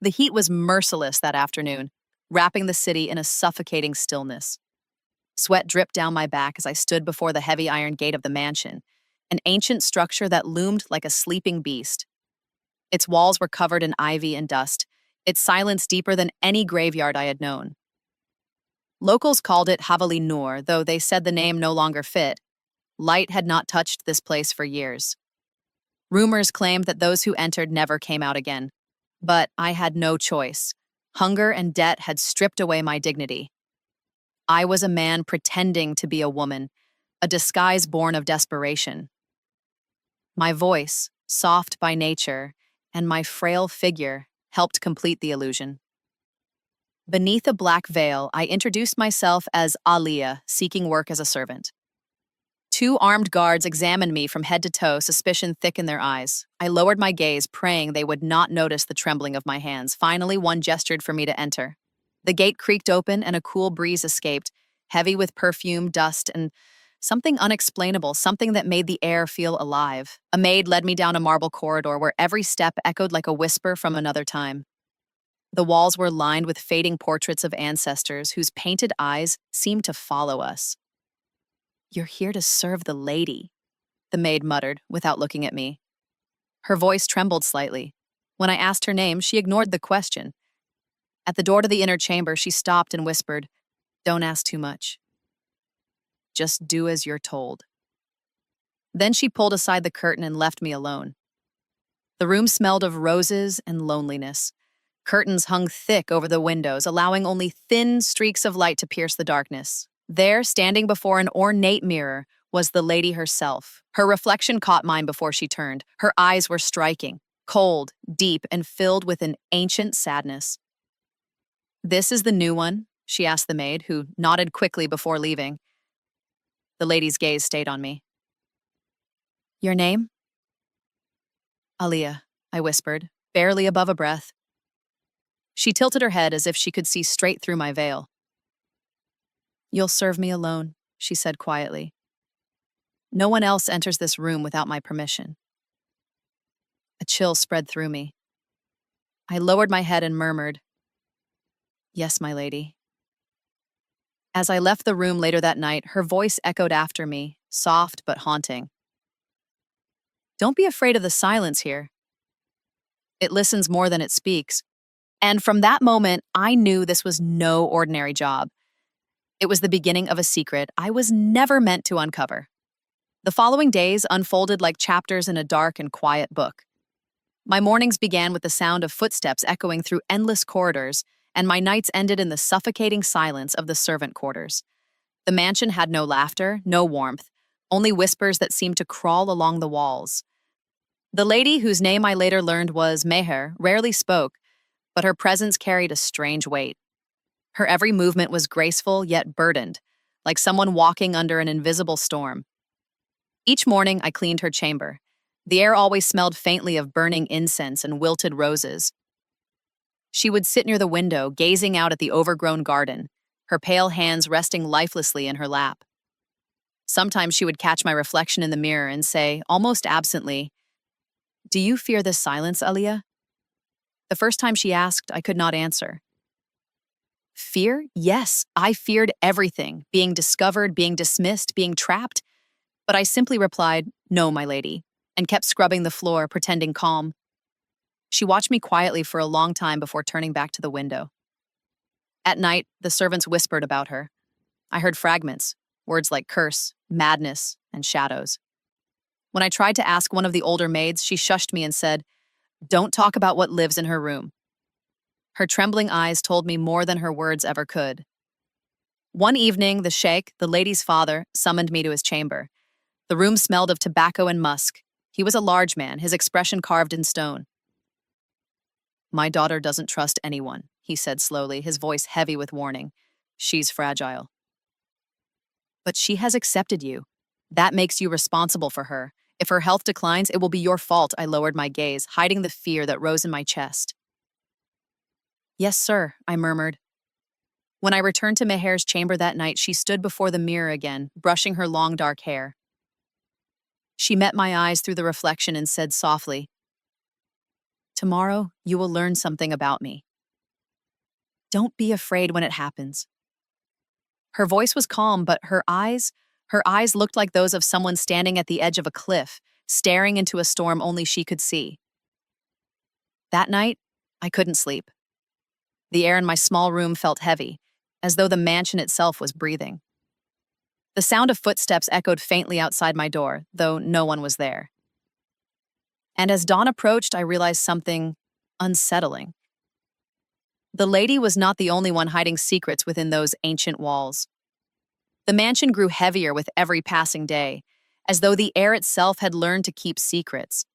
The heat was merciless that afternoon, wrapping the city in a suffocating stillness. Sweat dripped down my back as I stood before the heavy iron gate of the mansion, an ancient structure that loomed like a sleeping beast. Its walls were covered in ivy and dust, its silence deeper than any graveyard I had known. Locals called it Haveli Nur, though they said the name no longer fit. Light had not touched this place for years. Rumors claimed that those who entered never came out again. But I had no choice. Hunger and debt had stripped away my dignity. I was a man pretending to be a woman, a disguise born of desperation. My voice, soft by nature, and my frail figure helped complete the illusion. Beneath a black veil, I introduced myself as Aliyah, seeking work as a servant. Two armed guards examined me from head to toe, suspicion thick in their eyes. I lowered my gaze, praying they would not notice the trembling of my hands. Finally, one gestured for me to enter. The gate creaked open and a cool breeze escaped, heavy with perfume, dust, and something unexplainable, something that made the air feel alive. A maid led me down a marble corridor where every step echoed like a whisper from another time. The walls were lined with fading portraits of ancestors whose painted eyes seemed to follow us. "You're here to serve the lady," the maid muttered without looking at me. Her voice trembled slightly. When I asked her name, she ignored the question. At the door to the inner chamber, she stopped and whispered, "Don't ask too much. Just do as you're told." Then she pulled aside the curtain and left me alone. The room smelled of roses and loneliness. Curtains hung thick over the windows, allowing only thin streaks of light to pierce the darkness. There, standing before an ornate mirror, was the lady herself. Her reflection caught mine before she turned. Her eyes were striking, cold, deep, and filled with an ancient sadness. "This is the new one?" she asked the maid, who nodded quickly before leaving. The lady's gaze stayed on me. "Your name?" "Aliyah," I whispered, barely above a breath. She tilted her head as if she could see straight through my veil. "You'll serve me alone," she said quietly. "No one else enters this room without my permission." A chill spread through me. I lowered my head and murmured, "Yes, my lady." As I left the room later that night, her voice echoed after me, soft but haunting. "Don't be afraid of the silence here. It listens more than it speaks." And from that moment, I knew this was no ordinary job. It was the beginning of a secret I was never meant to uncover. The following days unfolded like chapters in a dark and quiet book. My mornings began with the sound of footsteps echoing through endless corridors, and my nights ended in the suffocating silence of the servant quarters. The mansion had no laughter, no warmth, only whispers that seemed to crawl along the walls. The lady, whose name I later learned was Meher, rarely spoke, but her presence carried a strange weight. Her every movement was graceful yet burdened, like someone walking under an invisible storm. Each morning, I cleaned her chamber. The air always smelled faintly of burning incense and wilted roses. She would sit near the window, gazing out at the overgrown garden, her pale hands resting lifelessly in her lap. Sometimes she would catch my reflection in the mirror and say, almost absently, "Do you fear this silence, Aliyah?" The first time she asked, I could not answer. Fear? Yes, I feared everything, being discovered, being dismissed, being trapped. But I simply replied, "No, my lady," and kept scrubbing the floor, pretending calm. She watched me quietly for a long time before turning back to the window. At night, the servants whispered about her. I heard fragments, words like curse, madness, and shadows. When I tried to ask one of the older maids, she shushed me and said, "Don't talk about what lives in her room." Her trembling eyes told me more than her words ever could. One evening, the sheikh, the lady's father, summoned me to his chamber. The room smelled of tobacco and musk. He was a large man, his expression carved in stone. "My daughter doesn't trust anyone," he said slowly, his voice heavy with warning. "She's fragile." "But she has accepted you. That makes you responsible for her. If her health declines, it will be your fault." I lowered my gaze, hiding the fear that rose in my chest. "Yes, sir," I murmured. When I returned to Meher's chamber that night, she stood before the mirror again, brushing her long dark hair. She met my eyes through the reflection and said softly, Tomorrow, you will learn something about me. Don't be afraid when it happens. Her voice was calm, but her eyes looked like those of someone standing at the edge of a cliff, staring into a storm only she could see. That night, I couldn't sleep. The air in my small room felt heavy, as though the mansion itself was breathing. The sound of footsteps echoed faintly outside my door, though no one was there. And as dawn approached, I realized something unsettling. The lady was not the only one hiding secrets within those ancient walls. The mansion grew heavier with every passing day, as though the air itself had learned to keep secrets.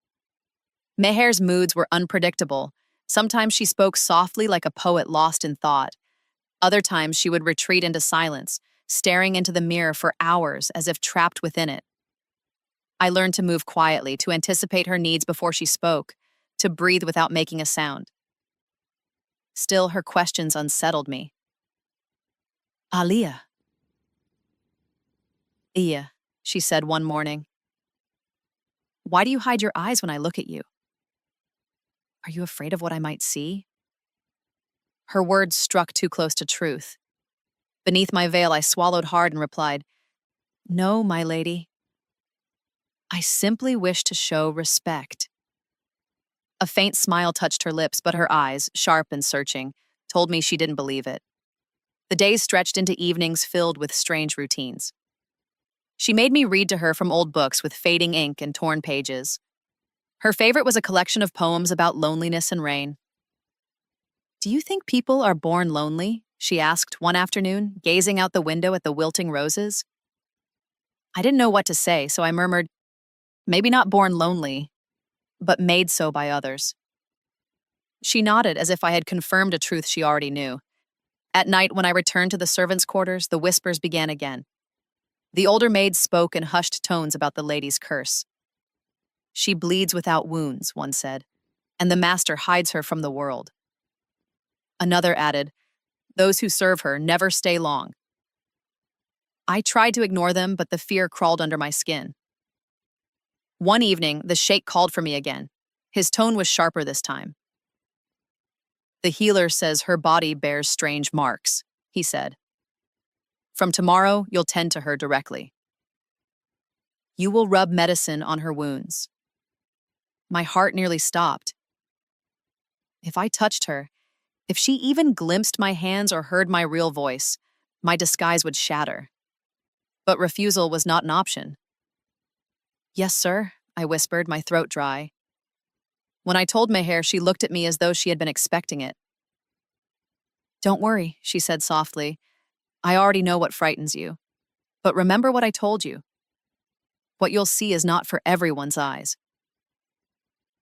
Meher's moods were unpredictable. Sometimes she spoke softly like a poet lost in thought. Other times she would retreat into silence, staring into the mirror for hours as if trapped within it. I learned to move quietly, to anticipate her needs before she spoke, to breathe without making a sound. Still, her questions unsettled me. Aliyah. Iya, she said one morning. Why do you hide your eyes when I look at you? Are you afraid of what I might see? Her words struck too close to truth. Beneath my veil, I swallowed hard and replied, No, my lady. I simply wish to show respect. A faint smile touched her lips, but her eyes, sharp and searching, told me she didn't believe it. The days stretched into evenings filled with strange routines. She made me read to her from old books with fading ink and torn pages. Her favorite was a collection of poems about loneliness and rain. Do you think people are born lonely? She asked one afternoon, gazing out the window at the wilting roses. I didn't know what to say, so I murmured, maybe not born lonely, but made so by others. She nodded as if I had confirmed a truth she already knew. At night, when I returned to the servants' quarters, the whispers began again. The older maids spoke in hushed tones about the lady's curse. She bleeds without wounds, one said, and the master hides her from the world. Another added, those who serve her never stay long. I tried to ignore them, but the fear crawled under my skin. One evening, the sheikh called for me again. His tone was sharper this time. The healer says her body bears strange marks, he said. From tomorrow, you'll tend to her directly. You will rub medicine on her wounds. My heart nearly stopped. If I touched her, if she even glimpsed my hands or heard my real voice, my disguise would shatter. But refusal was not an option. Yes, sir, I whispered, my throat dry. When I told Meher, she looked at me as though she had been expecting it. Don't worry, she said softly. I already know what frightens you. But remember what I told you. What you'll see is not for everyone's eyes.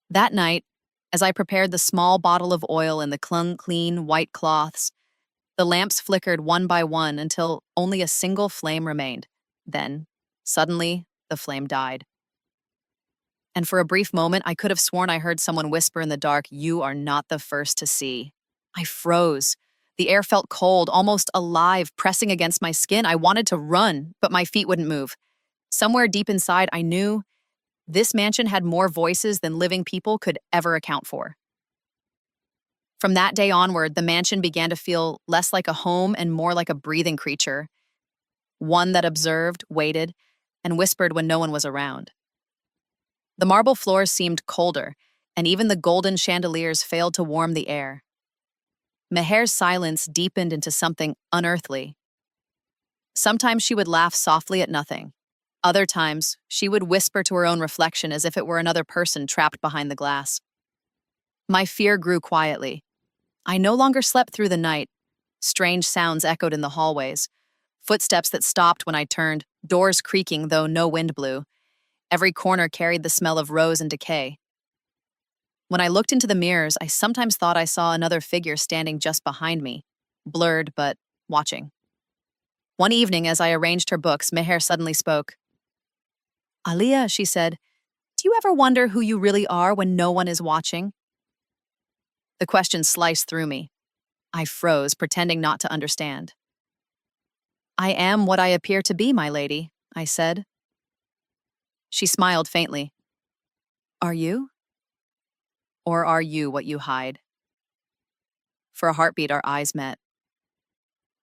That night, as I prepared the small bottle of oil and the clean white cloths, the lamps flickered one by one until only a single flame remained. Then, suddenly, the flame died. And for a brief moment, I could have sworn I heard someone whisper in the dark, "You are not the first to see." I froze. The air felt cold, almost alive, pressing against my skin. I wanted to run, but my feet wouldn't move. Somewhere deep inside, I knew this mansion had more voices than living people could ever account for. From that day onward, the mansion began to feel less like a home and more like a breathing creature, one that observed, waited, and whispered when no one was around. The marble floors seemed colder, and even the golden chandeliers failed to warm the air. Meher's silence deepened into something unearthly. Sometimes she would laugh softly at nothing. Other times, she would whisper to her own reflection as if it were another person trapped behind the glass. My fear grew quietly. I no longer slept through the night. Strange sounds echoed in the hallways. Footsteps that stopped when I turned, doors creaking though no wind blew. Every corner carried the smell of rose and decay. When I looked into the mirrors, I sometimes thought I saw another figure standing just behind me, blurred but watching. One evening, as I arranged her books, Meher suddenly spoke. Aliyah, she said, do you ever wonder who you really are when no one is watching? The question sliced through me. I froze, pretending not to understand. I am what I appear to be, my lady, I said. She smiled faintly. Are you? Or are you what you hide? For a heartbeat, our eyes met.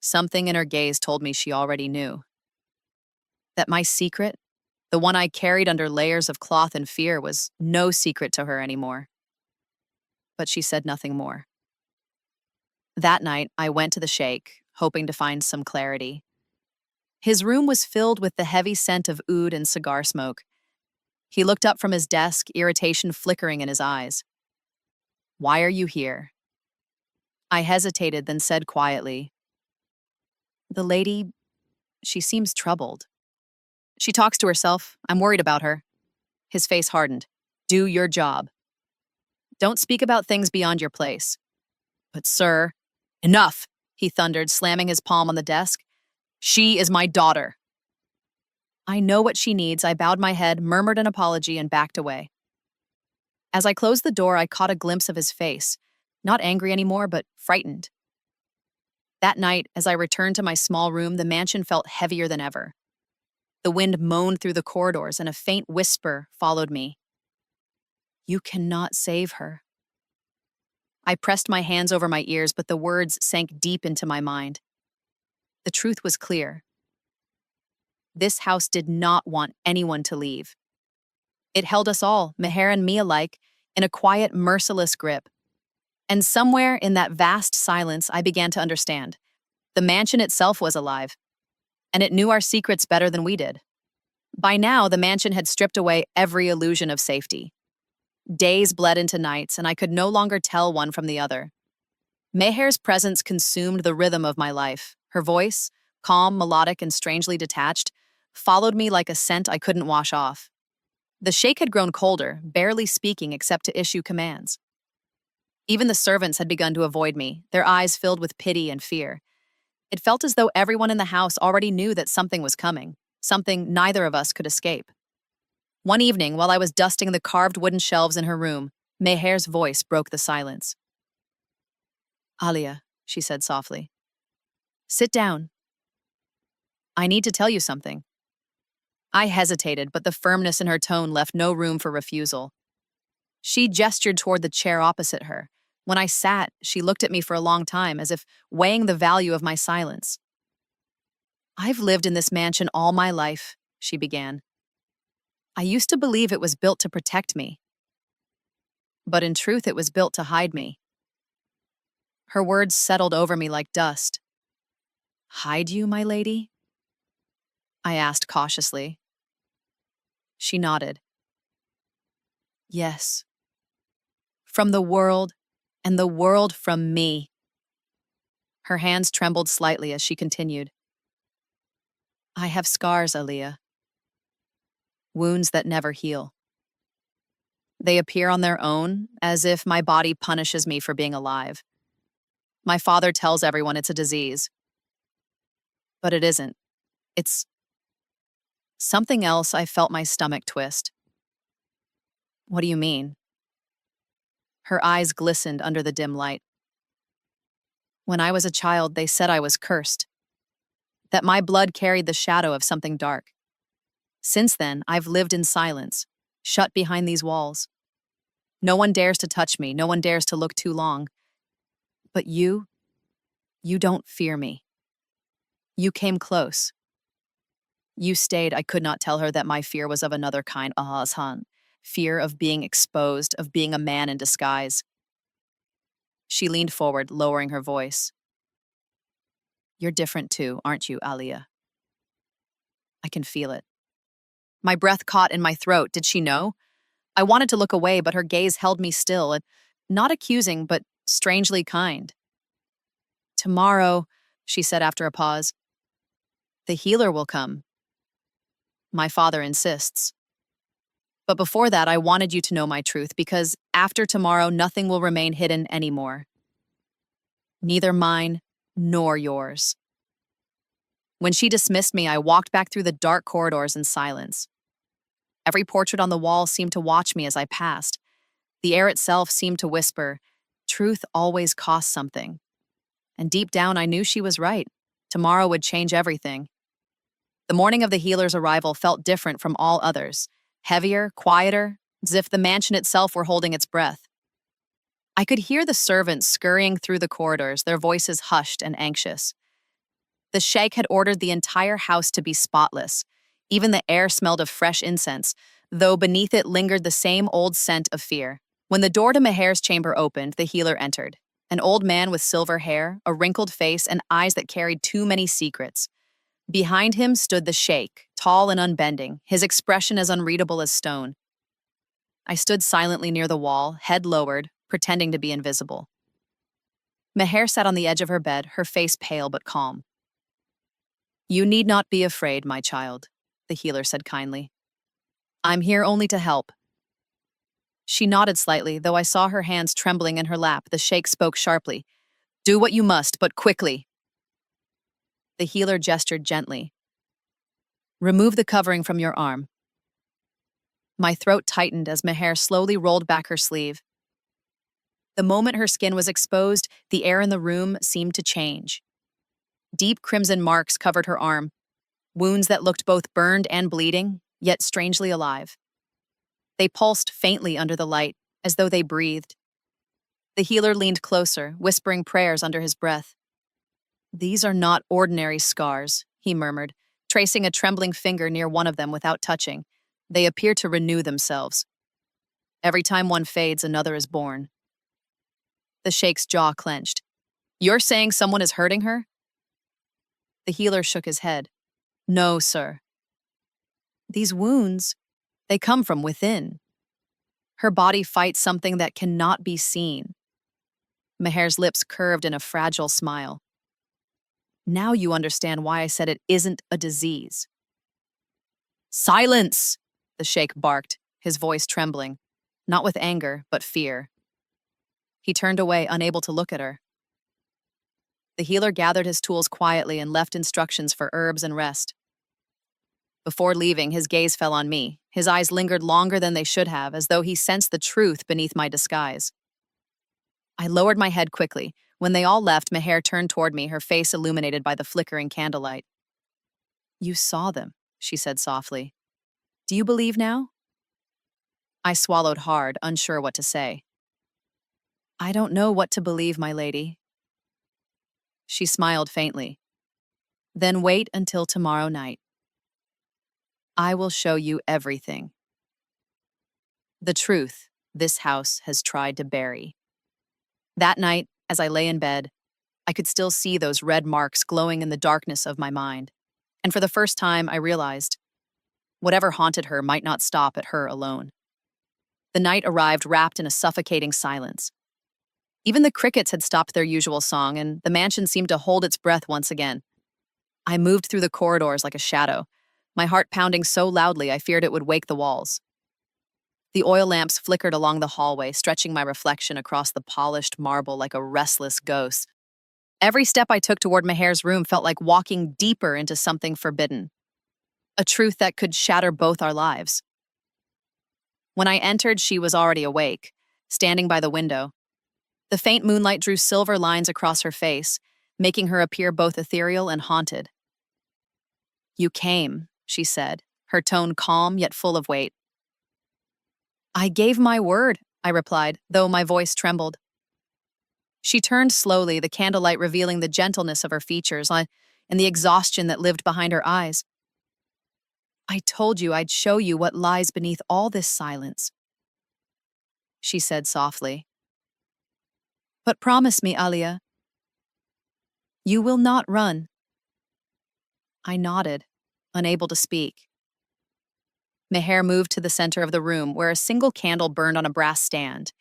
Something in her gaze told me she already knew. That my secret, the one I carried under layers of cloth and fear, was no secret to her anymore. But she said nothing more. That night, I went to the sheikh, hoping to find some clarity. His room was filled with the heavy scent of oud and cigar smoke. He looked up from his desk, irritation flickering in his eyes. "Why are you here?" I hesitated, then said quietly, "The lady, she seems troubled. She talks to herself. I'm worried about her." His face hardened. "Do your job. Don't speak about things beyond your place." "But sir—" "Enough," he thundered, slamming his palm on the desk. "She is my daughter." "I know what she needs." I bowed my head, murmured an apology, and backed away. As I closed the door, I caught a glimpse of his face, not angry anymore, but frightened. That night, as I returned to my small room, the mansion felt heavier than ever. The wind moaned through the corridors, and a faint whisper followed me. "You cannot save her." I pressed my hands over my ears, but the words sank deep into my mind. The truth was clear. This house did not want anyone to leave. It held us all, Meher and me alike, in a quiet, merciless grip. And somewhere in that vast silence, I began to understand. The mansion itself was alive, and it knew our secrets better than we did. By now, the mansion had stripped away every illusion of safety. Days bled into nights, and I could no longer tell one from the other. Meher's presence consumed the rhythm of my life. Her voice, calm, melodic, and strangely detached, followed me like a scent I couldn't wash off. The sheikh had grown colder, barely speaking except to issue commands. Even the servants had begun to avoid me, their eyes filled with pity and fear. It felt as though everyone in the house already knew that something was coming, something neither of us could escape. One evening, while I was dusting the carved wooden shelves in her room, Meher's voice broke the silence. "Alia," she said softly, "sit down. I need to tell you something." I hesitated, but the firmness in her tone left no room for refusal. She gestured toward the chair opposite her. When I sat, she looked at me for a long time, as if weighing the value of my silence. "I've lived in this mansion all my life," she began. "I used to believe it was built to protect me. But in truth, it was built to hide me." Her words settled over me like dust. "Hide you, my lady?" I asked cautiously. She nodded. "Yes. From the world, and the world from me." Her hands trembled slightly as she continued. "I have scars, Aliyah. Wounds that never heal. They appear on their own, as if my body punishes me for being alive. My father tells everyone it's a disease. But it isn't. It's something else." I felt my stomach twist. "What do you mean?" Her eyes glistened under the dim light. "When I was a child, they said I was cursed, that my blood carried the shadow of something dark. Since then, I've lived in silence, shut behind these walls. No one dares to touch me, no one dares to look too long. But you don't fear me. You came close. You stayed." I could not tell her that my fear was of another kind, Ahazhan. Fear of being exposed, of being a man in disguise. She leaned forward, lowering her voice. "You're different too, aren't you, Aliyah? I can feel it." My breath caught in my throat. Did she know? I wanted to look away, but her gaze held me still, and not accusing, but strangely kind. "Tomorrow," she said after a pause, "the healer will come. My father insists. But before that, I wanted you to know my truth, because after tomorrow, nothing will remain hidden anymore. Neither mine nor yours." When she dismissed me, I walked back through the dark corridors in silence. Every portrait on the wall seemed to watch me as I passed. The air itself seemed to whisper, truth always costs something. And deep down, I knew she was right. Tomorrow would change everything. The morning of the healer's arrival felt different from all others. Heavier, quieter, as if the mansion itself were holding its breath. I could hear the servants scurrying through the corridors, their voices hushed and anxious. The sheikh had ordered the entire house to be spotless. Even the air smelled of fresh incense, though beneath it lingered the same old scent of fear. When the door to Meher's chamber opened, the healer entered. An old man with silver hair, a wrinkled face, and eyes that carried too many secrets. Behind him stood the sheikh, tall and unbending, his expression as unreadable as stone. I stood silently near the wall, head lowered, pretending to be invisible. Meher sat on the edge of her bed, her face pale but calm. "You need not be afraid, my child," the healer said kindly. "I'm here only to help." She nodded slightly, though I saw her hands trembling in her lap. The sheikh spoke sharply. "Do what you must, but quickly." The healer gestured gently. "Remove the covering from your arm." My throat tightened as Meher slowly rolled back her sleeve. The moment her skin was exposed, the air in the room seemed to change. Deep crimson marks covered her arm, wounds that looked both burned and bleeding, yet strangely alive. They pulsed faintly under the light, as though they breathed. The healer leaned closer, whispering prayers under his breath. "These are not ordinary scars," he murmured, tracing a trembling finger near one of them without touching. "They appear to renew themselves. Every time one fades, another is born." The sheikh's jaw clenched. "You're saying someone is hurting her?" The healer shook his head. "No, sir. These wounds, they come from within. Her body fights something that cannot be seen." Meher's lips curved in a fragile smile. "Now you understand why I said it isn't a disease." "Silence!" the sheikh barked, his voice trembling, not with anger, but fear. He turned away, unable to look at her. The healer gathered his tools quietly and left instructions for herbs and rest. Before leaving, his gaze fell on me. His eyes lingered longer than they should have, as though he sensed the truth beneath my disguise. I lowered my head quickly. When they all left, Meher turned toward me, her face illuminated by the flickering candlelight. "You saw them," she said softly. "Do you believe now?" I swallowed hard, unsure what to say. "I don't know what to believe, my lady." She smiled faintly. "Then wait until tomorrow night. I will show you everything. The truth this house has tried to bury." That night, as I lay in bed, I could still see those red marks glowing in the darkness of my mind. And for the first time, I realized whatever haunted her might not stop at her alone. The night arrived wrapped in a suffocating silence. Even the crickets had stopped their usual song, and the mansion seemed to hold its breath once again. I moved through the corridors like a shadow, my heart pounding so loudly I feared it would wake the walls. The oil lamps flickered along the hallway, stretching my reflection across the polished marble like a restless ghost. Every step I took toward Meher's room felt like walking deeper into something forbidden, a truth that could shatter both our lives. When I entered, she was already awake, standing by the window. The faint moonlight drew silver lines across her face, making her appear both ethereal and haunted. "You came," she said, her tone calm yet full of weight. "I gave my word," I replied, though my voice trembled. She turned slowly, the candlelight revealing the gentleness of her features and the exhaustion that lived behind her eyes. "I told you I'd show you what lies beneath all this silence," she said softly. "But promise me, Alia, you will not run." I nodded, unable to speak. Meher moved to the center of the room, where a single candle burned on a brass stand.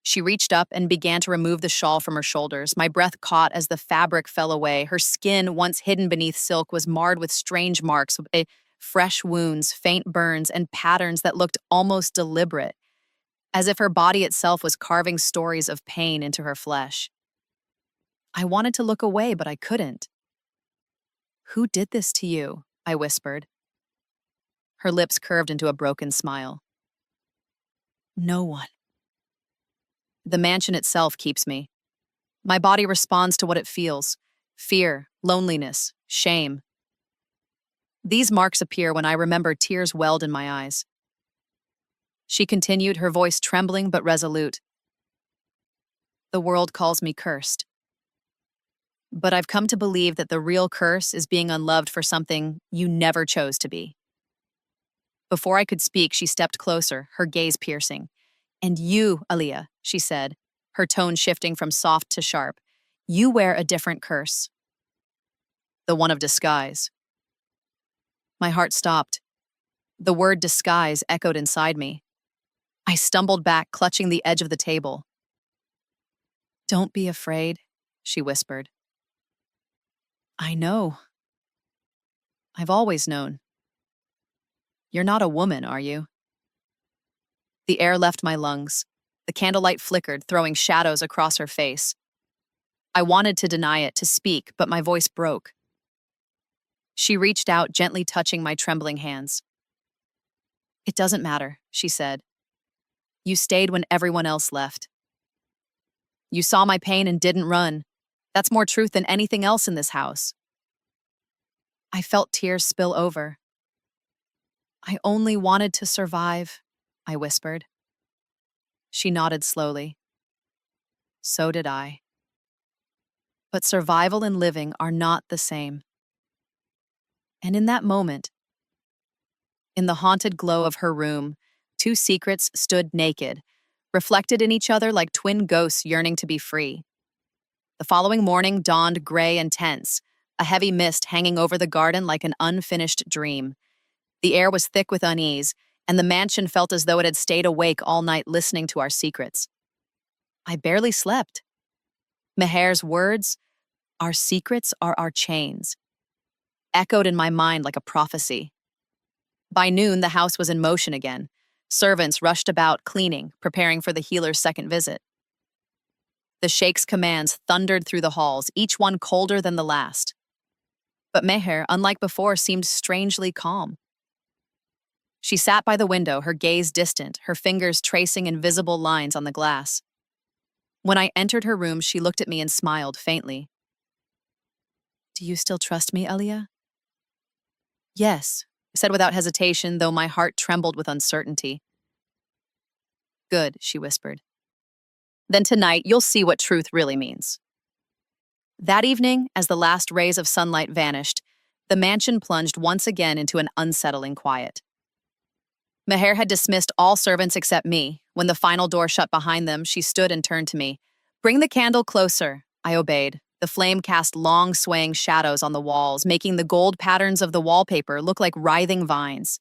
She reached up and began to remove the shawl from her shoulders. My breath caught as the fabric fell away. Her skin, once hidden beneath silk, was marred with strange marks, fresh wounds, faint burns, and patterns that looked almost deliberate, as if her body itself was carving stories of pain into her flesh. I wanted to look away, but I couldn't. "Who did this to you?" I whispered. Her lips curved into a broken smile. "No one. The mansion itself keeps me. My body responds to what it feels: fear, loneliness, shame. These marks appear when I remember tears welled in my eyes." She continued, her voice trembling but resolute. The world calls me cursed. But I've come to believe that the real curse is being unloved for something you never chose to be. Before I could speak, she stepped closer, her gaze piercing. And you, Aaliyah, she said, her tone shifting from soft to sharp, you wear a different curse. The one of disguise. My heart stopped. The word disguise echoed inside me. I stumbled back, clutching the edge of the table. Don't be afraid, she whispered. I know. I've always known. You're not a woman, are you? The air left my lungs. The candlelight flickered, throwing shadows across her face. I wanted to deny it, to speak, but my voice broke. She reached out, gently touching my trembling hands. It doesn't matter, she said. You stayed when everyone else left. You saw my pain and didn't run. That's more truth than anything else in this house. I felt tears spill over. I only wanted to survive, I whispered. She nodded slowly. So did I. But survival and living are not the same. And in that moment, in the haunted glow of her room, two secrets stood naked, reflected in each other like twin ghosts yearning to be free. The following morning dawned gray and tense, a heavy mist hanging over the garden like an unfinished dream. The air was thick with unease, and the mansion felt as though it had stayed awake all night listening to our secrets. I barely slept. Meher's words, "Our secrets are our chains," echoed in my mind like a prophecy. By noon, the house was in motion again. Servants rushed about, cleaning, preparing for the healer's second visit. The sheikh's commands thundered through the halls, each one colder than the last. But Meher, unlike before, seemed strangely calm. She sat by the window, her gaze distant, her fingers tracing invisible lines on the glass. When I entered her room, she looked at me and smiled faintly. Do you still trust me, Aaliyah? Yes, I said without hesitation, though my heart trembled with uncertainty. Good, she whispered. Then tonight, you'll see what truth really means. That evening, as the last rays of sunlight vanished, the mansion plunged once again into an unsettling quiet. Meher had dismissed all servants except me. When the final door shut behind them, she stood and turned to me. Bring the candle closer, I obeyed. The flame cast long, swaying shadows on the walls, making the gold patterns of the wallpaper look like writhing vines.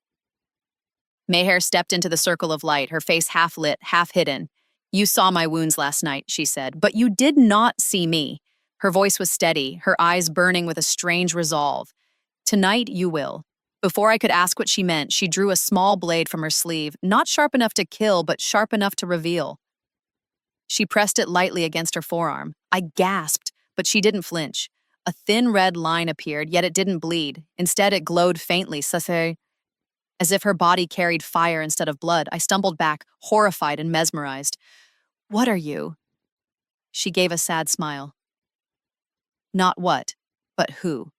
Meher stepped into the circle of light, her face half lit, half hidden. You saw my wounds last night, she said, but you did not see me. Her voice was steady, her eyes burning with a strange resolve. Tonight you will. Before I could ask what she meant, she drew a small blade from her sleeve, not sharp enough to kill, but sharp enough to reveal. She pressed it lightly against her forearm. I gasped, but she didn't flinch. A thin red line appeared, yet it didn't bleed. Instead, it glowed faintly, as if her body carried fire instead of blood. I stumbled back, horrified and mesmerized. What are you? She gave a sad smile. Not what, but who.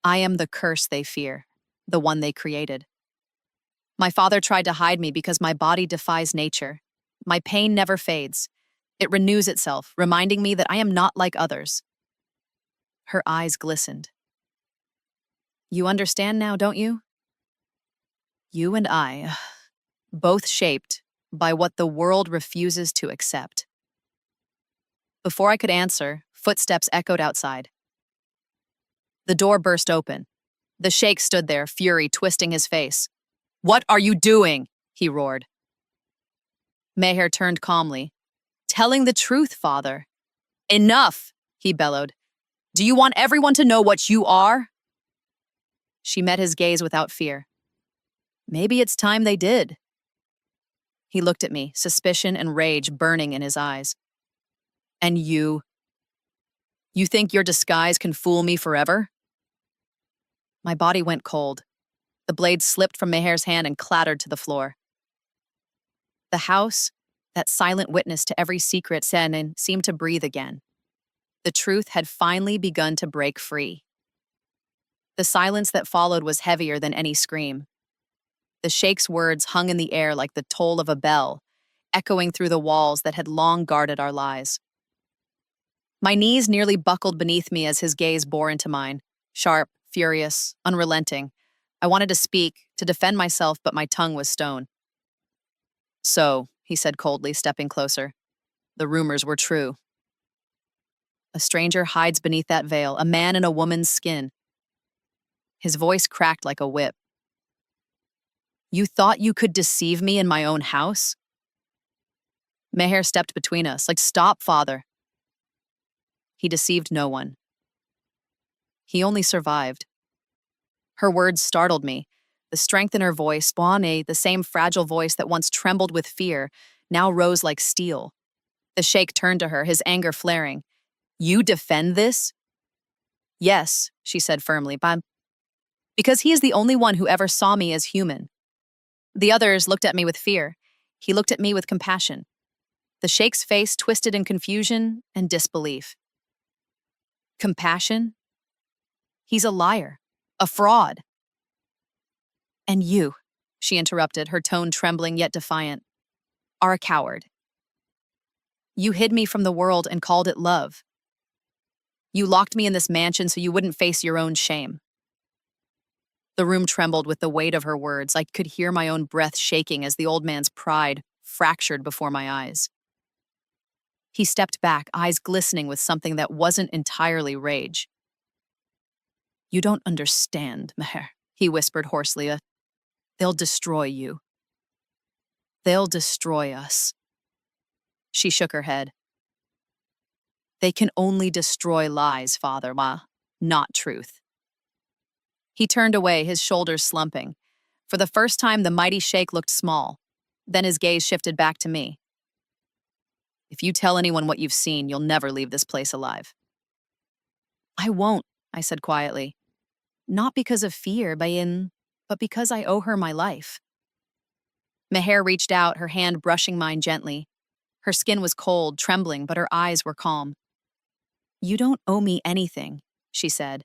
I am the curse they fear, the one they created. My father tried to hide me because my body defies nature. My pain never fades. It renews itself, reminding me that I am not like others. Her eyes glistened. You understand now, don't you? You and I, both shaped by what the world refuses to accept. Before I could answer, footsteps echoed outside. The door burst open. The sheikh stood there, fury twisting his face. What are you doing? He roared. Meher turned calmly. Telling the truth, father. Enough, he bellowed. Do you want everyone to know what you are? She met his gaze without fear. Maybe it's time they did. He looked at me, suspicion and rage burning in his eyes. And you? You think your disguise can fool me forever? My body went cold. The blade slipped from Meher's hand and clattered to the floor. The house, that silent witness to every secret seemed to breathe again. The truth had finally begun to break free. The silence that followed was heavier than any scream. The sheikh's words hung in the air like the toll of a bell, echoing through the walls that had long guarded our lies. My knees nearly buckled beneath me as his gaze bore into mine, sharp, furious, unrelenting. I wanted to speak, to defend myself, but my tongue was stone. So, he said coldly, stepping closer, the rumors were true. A stranger hides beneath that veil, a man in a woman's skin. His voice cracked like a whip. You thought you could deceive me in my own house? Meher stepped between us, like, stop, father. He deceived no one. He only survived. Her words startled me. The strength in her voice, Bwane, the same fragile voice that once trembled with fear, now rose like steel. The sheikh turned to her, his anger flaring. You defend this? Yes, she said firmly, because he is the only one who ever saw me as human. The others looked at me with fear. He looked at me with compassion. The sheikh's face twisted in confusion and disbelief. Compassion? He's a liar, a fraud. And you, she interrupted, her tone trembling yet defiant, are a coward. You hid me from the world and called it love. You locked me in this mansion so you wouldn't face your own shame. The room trembled with the weight of her words. I could hear my own breath shaking as the old man's pride fractured before my eyes. He stepped back, eyes glistening with something that wasn't entirely rage. You don't understand, Meher, he whispered hoarsely. They'll destroy you. They'll destroy us. She shook her head. They can only destroy lies, Father, not truth. He turned away, his shoulders slumping. For the first time, the mighty sheikh looked small. Then his gaze shifted back to me. If you tell anyone what you've seen, you'll never leave this place alive. I won't, I said quietly. Not because of fear, but because I owe her my life. Meher reached out, her hand brushing mine gently. Her skin was cold, trembling, but her eyes were calm. You don't owe me anything, she said.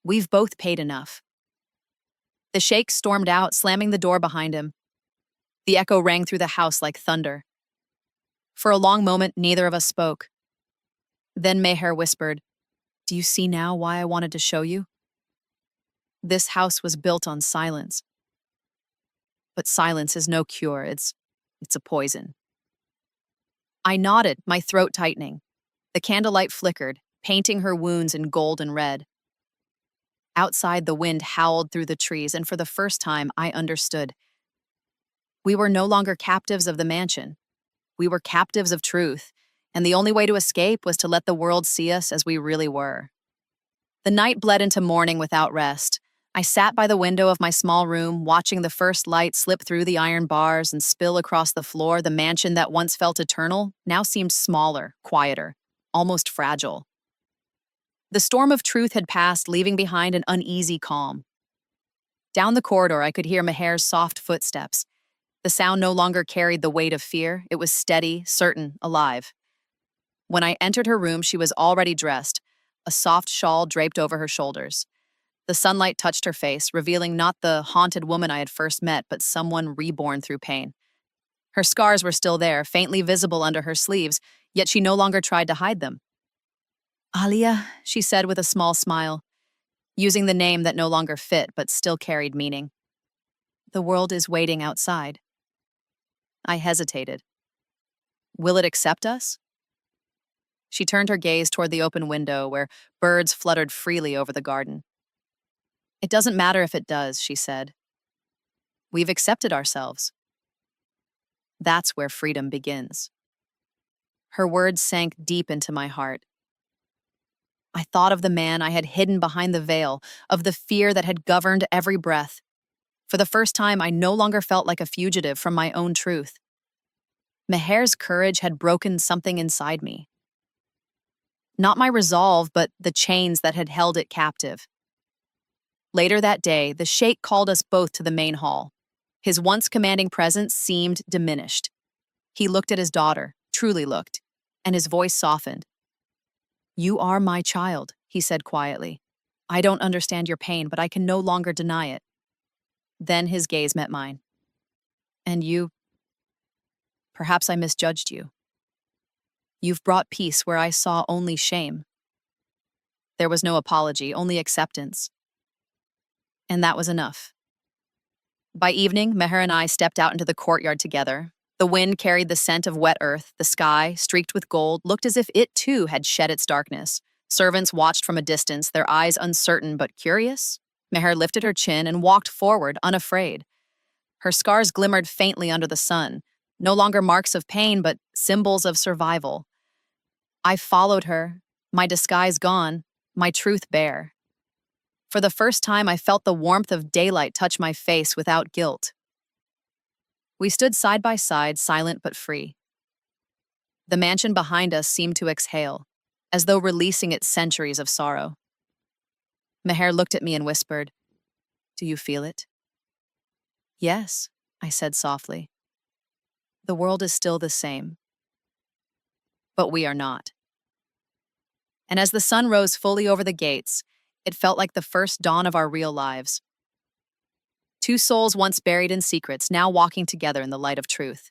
We've both paid enough. The sheikh stormed out, slamming the door behind him. The echo rang through the house like thunder. For a long moment, neither of us spoke. Then Meher whispered, Do you see now why I wanted to show you? This house was built on silence. But silence is no cure, it's a poison. I nodded, my throat tightening. The candlelight flickered, painting her wounds in gold and red. Outside, the wind howled through the trees, and for the first time, I understood. We were no longer captives of the mansion. We were captives of truth, and the only way to escape was to let the world see us as we really were. The night bled into morning without rest. I sat by the window of my small room, watching the first light slip through the iron bars and spill across the floor. The mansion that once felt eternal now seemed smaller, quieter, almost fragile. The storm of truth had passed, leaving behind an uneasy calm. Down the corridor, I could hear Meher's soft footsteps. The sound no longer carried the weight of fear. It was steady, certain, alive. When I entered her room, she was already dressed, a soft shawl draped over her shoulders. The sunlight touched her face, revealing not the haunted woman I had first met, but someone reborn through pain. Her scars were still there, faintly visible under her sleeves, yet she no longer tried to hide them. Alia, she said with a small smile, using the name that no longer fit but still carried meaning. The world is waiting outside. I hesitated. Will it accept us? She turned her gaze toward the open window where birds fluttered freely over the garden. It doesn't matter if it does, she said. We've accepted ourselves. That's where freedom begins. Her words sank deep into my heart. I thought of the man I had hidden behind the veil, of the fear that had governed every breath. For the first time, I no longer felt like a fugitive from my own truth. Meher's courage had broken something inside me. Not my resolve, but the chains that had held it captive. Later that day, the sheikh called us both to the main hall. His once commanding presence seemed diminished. He looked at his daughter, truly looked, and his voice softened. You are my child, he said quietly. I don't understand your pain, but I can no longer deny it. Then his gaze met mine. And you? Perhaps I misjudged you. You've brought peace where I saw only shame. There was no apology, only acceptance. And that was enough. By evening, Meher and I stepped out into the courtyard together. The wind carried the scent of wet earth. The sky, streaked with gold, looked as if it too had shed its darkness. Servants watched from a distance, their eyes uncertain but curious. Meher lifted her chin and walked forward, unafraid. Her scars glimmered faintly under the sun, no longer marks of pain, but symbols of survival. I followed her, my disguise gone, my truth bare. For the first time, I felt the warmth of daylight touch my face without guilt. We stood side by side, silent but free. The mansion behind us seemed to exhale, as though releasing its centuries of sorrow. Meher looked at me and whispered, "Do you feel it?" "Yes," I said softly. "The world is still the same. But we are not." And as the sun rose fully over the gates, it felt like the first dawn of our real lives. Two souls once buried in secrets, now walking together in the light of truth.